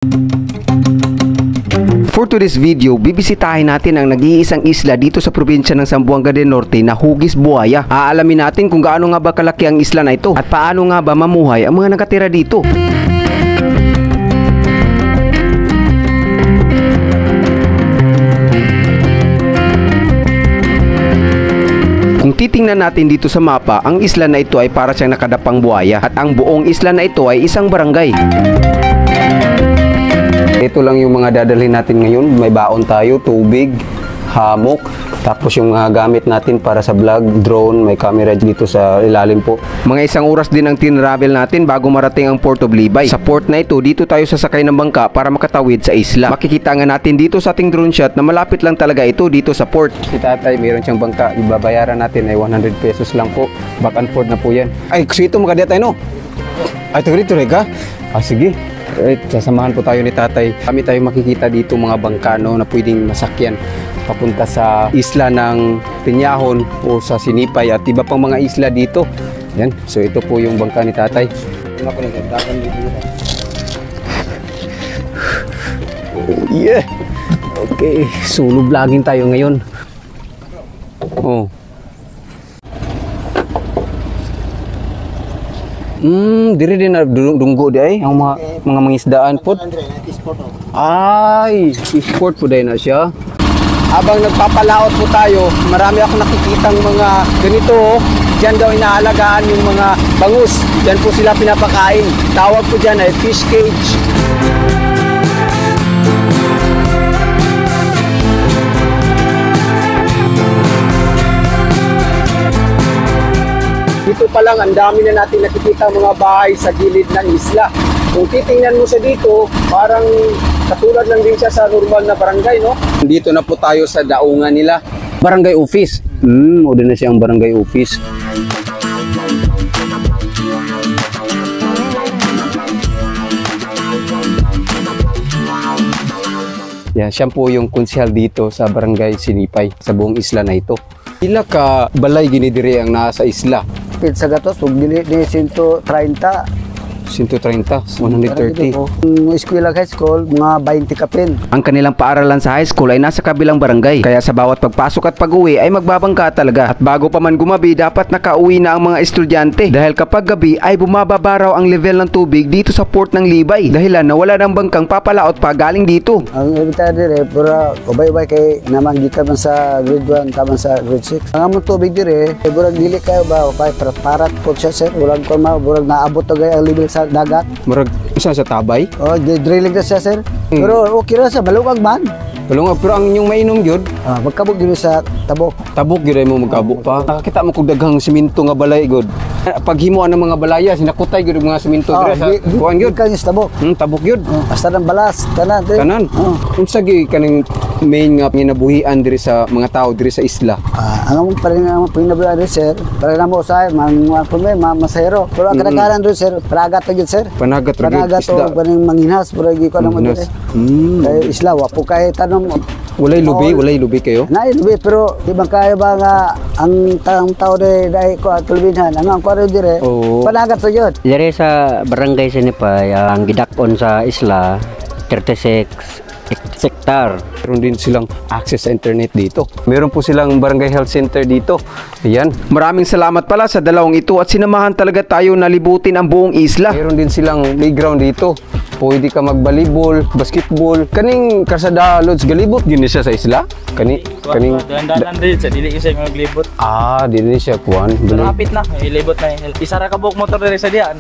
For today's video, bibisitahin natin ang nag-iisang isla dito sa probinsya ng Zamboanga del Norte na Hugis Buaya. Aalamin natin kung gaano nga ba kalaki ang isla na ito at paano nga ba mamuhay ang mga nakatira dito. Kung titingnan natin dito sa mapa, ang isla na ito ay para siyang nakadapang buhaya at ang buong isla na ito ay isang barangay. Ito lang yung mga dadalhin natin ngayon. May baon tayo, tubig, hamok, tapos yung mga gamit natin para sa vlog, drone, may camera dito sa ilalim po. Mga isang oras din ang tinravel natin bago marating ang Port of Libay. Sa port na ito, dito tayo sasakay ng bangka para makatawid sa isla. Makikita nga natin dito sa ating drone shot na malapit lang talaga ito dito sa port. Si tatay, mayroon siyang bangka. Ibabayaran natin ay 100 pesos lang po. Back and forth na po yan. Ay, kasi ito makadya tayo, no? Ay, ito rito, Rega. Ah, sige. Sasamahan po tayo ni tatay. Kami tayo makikita dito mga bangka, no, na pwedeng masakyan papunta sa isla ng Peñahon o sa Sinipay at iba pang mga isla dito. Yan. So ito po yung bangka ni tatay. Oh yeah. Okay, solo vlogging tayo ngayon. Oh. Diri din na dunggo di ay ang mga mangisdaan po. Ay, sport po din na siya. Habang nagpapalaot po tayo, marami ako nakikitang mga ganito. Diyan daw inaalagaan yung mga bangus. Diyan po sila pinapakain. Tawag po diyan ay fish cage. Dito pa lang, ang dami na natin nakikita mga bahay sa gilid ng isla. Kung titingnan mo sa dito, parang katulad lang din siya sa normal na barangay, no? Dito na po tayo sa daungan nila. Barangay office. O din na siyang barangay office. Yan, siya po yung konsyal dito sa barangay Sinipay, sa buong isla na ito. Pila ka balay ginidiri ang nasa isla? Sa gatos, huwag dili ni 130. 130, 130. Ang eskwela high school, mga 20 kapin. Ang kanilang paaralan sa high school ay nasa kabilang barangay. Kaya sa bawat pagpasok at pag-uwi ay magbabangka talaga. At bago pa man gumabi, dapat nakauwi na ang mga estudyante. Dahil kapag gabi ay bumababa raw ang level ng tubig dito sa port ng Libay. Dahilan na wala ng bangkang papalaot pa galing dito. Ang ibita dire, pura ubay-ubay kay namanggikan man sa grade 1, taman sa grade 6. Ang among tubig dire, burag dili kayo ba, okay, parat po siya sir. Burag ko ma, burag naabot tagay ang level sa dagat. Murag isa sa tabay? Oh, drilling na siya sir. Pero okay ra sa balungag man. Balungag, pero ang inyong mainom gyud, magkabog gyud sa tabok. Tabok gyud mo magkabog pa. Nakakita mo kog daghang simento nga balay gyud. Paghimuan ng mga balaya, sinakutay gyud mga simento dire sa kuan gyud. Kanya sa tabok. Tabok gyud. Basta ng balas, kanan. Kanan. Unsa gyud kaning main nga ginabuhian dire sa mga tao dire sa isla? Ang among paring ang pinabuhian dire sir, para na mo sa mga kume, masahero. Pero ang kadaghanan dire sir, panagat gyud sir. Panagat ra gyud isda. Paning manginhas, pero gyud ko naman dire. Kay isla wa po kay tanom. Walay lubi kayo? Naay lubi, pero di ba kaya ba nga ang tao dahil ko at tulbinhan, ang kwaro dire, panagat sa yun. Dire sa barangay Sinipay, ang gidakon sa isla, 36 hektar. Meron din silang access sa internet dito. Meron po silang barangay health center dito. Ayan. Maraming salamat pala sa dalawang ito at sinamahan talaga tayo na libutin ang buong isla. Meron din silang playground dito. Pwede ka magbalibol, basketball. Kaning Karsada Lodge galibot gini siya sa isla? Kaning dandan din sa dili isa maglibot. Dili siya kuan. Malapit na, ilibot na. Isa ra ka buok motor dire sa diyan.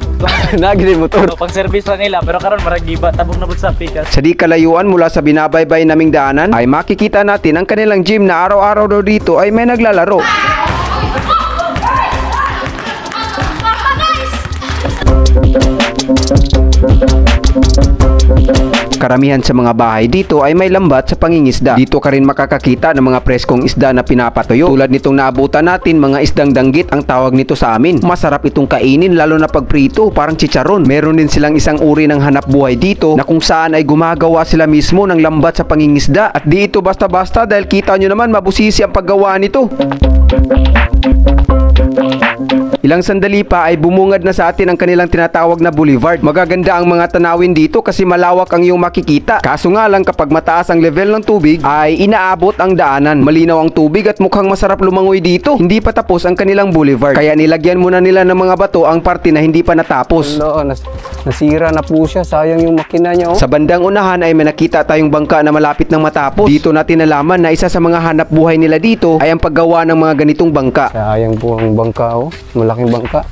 Nagili motor. Pang service lang nila pero karon maragiba tabog na pud sa pikas. Sa di kalayuan mula sa binabaybay naming daanan ay makikita natin ang kanilang gym na araw-araw daw dito ay may naglalaro. Karamihan sa mga bahay dito ay may lambat sa pangingisda. Dito ka rin makakakita ng mga preskong isda na pinapatuyo. Tulad nitong naabutan natin, mga isdang danggit ang tawag nito sa amin. Masarap itong kainin lalo na pag prito, parang chicharon. Meron din silang isang uri ng hanap buhay dito na kung saan ay gumagawa sila mismo ng lambat sa pangingisda. At di ito basta-basta dahil kita nyo naman mabusisi ang paggawa nito. Ilang sandali pa ay bumungad na sa atin ang kanilang tinatawag na boulevard. Magaganda ang mga tanawin dito kasi malawak ang iyong makikita. Kaso nga lang kapag mataas ang level ng tubig ay inaabot ang daanan. Malinaw ang tubig at mukhang masarap lumangoy dito. Hindi pa tapos ang kanilang boulevard. Kaya nilagyan muna nila ng mga bato ang parte na hindi pa natapos. Nasira na po siya. Sayang yung makina niya. Sa bandang unahan ay may nakita tayong bangka na malapit ng matapos. Dito natin nalaman na isa sa mga hanap buhay nila dito ay ang paggawa ng mga ganitong bangka. Sayang po ang bangka. Malaking bangka.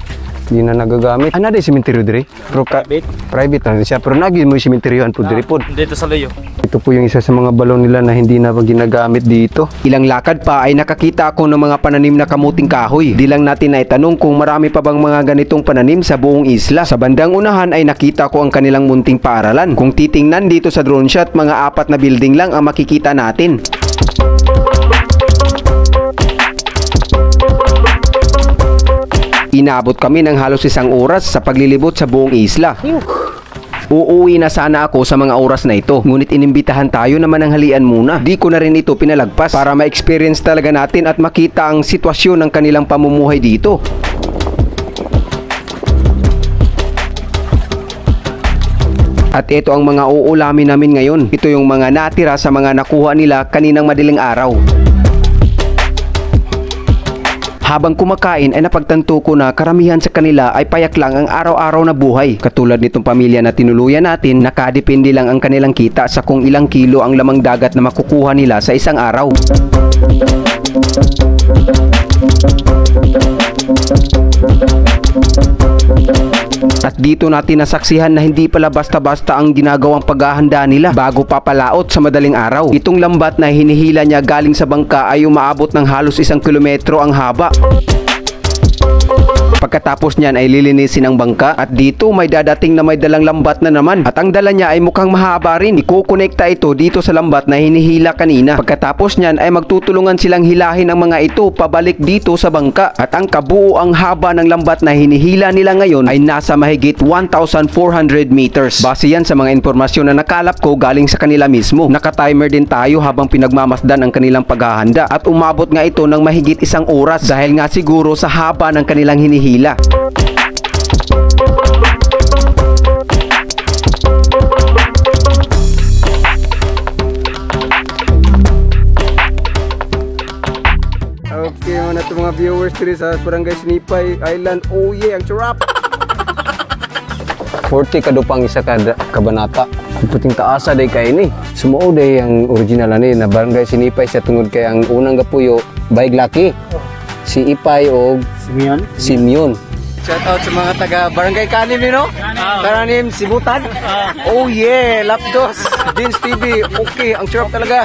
Hindi na nagagamit. Ano na yung simenteryo dire? Private na siya. Pero naging mo yung simenteryoan po dire po. Dito sa layo. Ito po yung isa sa mga balon nila na hindi na ginagamit dito. Ilang lakad pa ay nakakita ako ng mga pananim na kamuting kahoy. Di lang natin na itanong kung marami pa bang mga ganitong pananim sa buong isla. Sa bandang unahan ay nakita ko ang kanilang munting paaralan. Kung titingnan dito sa drone shot, mga 4 na building lang ang makikita natin. Inabot kami ng halos 1 oras sa paglilibot sa buong isla. Uuwi na sana ako sa mga oras na ito. Ngunit inimbitahan tayo na mananghalian muna. Di ko na rin ito pinalagpas para ma-experience talaga natin at makita ang sitwasyon ng kanilang pamumuhay dito. At ito ang mga uulamin namin ngayon. Ito yung mga natira sa mga nakuha nila kaninang madaling araw. Habang kumakain ay napagtanto ko na karamihan sa kanila ay payak lang ang araw-araw na buhay. Katulad nitong pamilya na tinuluyan natin, nakadepende lang ang kanilang kita sa kung ilang kilo ang lamang dagat na makukuha nila sa isang araw. At dito natin nasaksihan na hindi pala basta-basta ang ginagawang paghahanda nila bago papalaot sa madaling araw. Itong lambat na hinihila niya galing sa bangka ay umaabot ng halos 1 kilometro ang haba. Pagkatapos niyan ay lilinisin ang bangka at dito may dadating na may dalang lambat na naman. At ang dala niya ay mukhang mahaba rin. Ikukonekta ito dito sa lambat na hinihila kanina. Pagkatapos niyan ay magtutulungan silang hilahin ang mga ito pabalik dito sa bangka. At ang kabuuang haba ng lambat na hinihila nila ngayon ay nasa mahigit 1,400 meters. Base yan sa mga impormasyon na nakalap ko galing sa kanila mismo. Nakatimer din tayo habang pinagmamasdan ang kanilang paghahanda. At umabot nga ito ng mahigit 1 oras dahil nga siguro sa haba ng kanilang hinihila. Okay, mga ito mga viewers dito sa Barangay Sinipay Island. Oh yeah, ang sarap! 40 kadupang isa kabanata. Puting taasa day kay ni. Sumuo day ang original ani na Barangay Sinipay sa tungod kay ang unang gapuyo Bayg Laki. Si Ipay o Simeon. Shout out sa mga taga Barangay Kanim no? Karanim Sibutan. Oh yeah, Lapdos, Vince TV. Okay, ang sarap talaga.